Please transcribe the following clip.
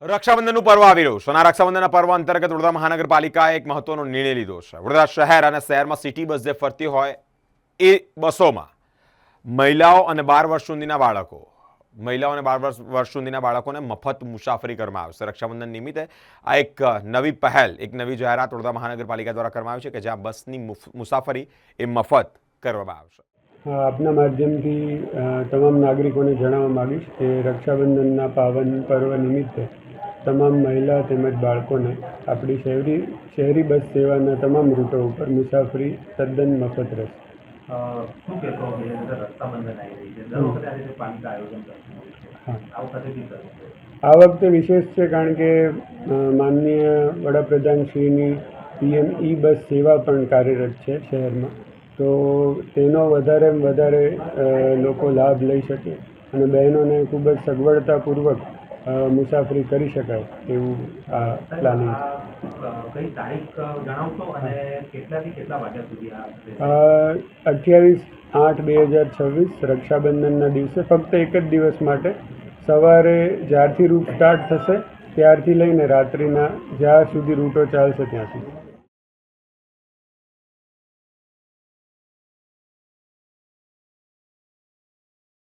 રક્ષાબંધનનું પર્વ આવી રહ્યું છે અને આ રક્ષાબંધનના પર્વ અંતર્ગત વડોદરા મહાનગરપાલિકાએ એક મહત્વનો નિર્ણય લીધો છે. વડોદરા શહેર અને શહેરમાં સિટી બસ જે ફરતી હોય એ બસોમાં મહિલાઓ અને 12 વર્ષ સુધીના બાળકોને મફત મુસાફરી કરવામાં આવશે. રક્ષાબંધન નિમિત્તે આ એક નવી પહેલ, એક નવી જાહેરાત વડોદરા મહાનગરપાલિકા દ્વારા કરવામાં આવી છે કે જ્યાં બસની મુસાફરી એ મફત કરવામાં આવશે. આપના માધ્યમથી તમામ નાગરિકોને જણાવવા માગીશ કે રક્ષાબંધનના પાવન પર્વ નિમિત્તે તમામ મહિલા તેમજ બાળકોને આપણી શહેરી બસ સેવાના તમામ રૂટો ઉપર મુસાફરી તદ્દન મફત રહેશે. શું કહેશો રક્ષાબંધન આવી રહી છે, દર વખતે આ રીતે પાલિકા આયોજન કરતી હોય છે, આ વખતે બી કરશે? આ વખતે વિશેષ છે કારણ કે માનનીય વડાપ્રધાનશ્રીની PM બસ સેવા પણ કાર્યરત છે શહેરમાં, તો તેનો વધારે લોકો લાભ લઈ શકે અને બહેનોને ખૂબ જ સગવડતાપૂર્વક મુસાફરી કરી શકાય એવું આ પ્લાનિંગ છે. કઈ તારીખ જણાવશો અને કેટલાથી કેટલા વાગ્યા સુધી આ? 28/8/2026 રક્ષાબંધનના દિવસે ફક્ત એક જ દિવસ માટે સવારે જ્યારથી રૂટ સ્ટાર્ટ થશે ત્યારથી લઈને રાત્રિના જ્યાં સુધી રૂટો ચાલશે ત્યાં સુધી.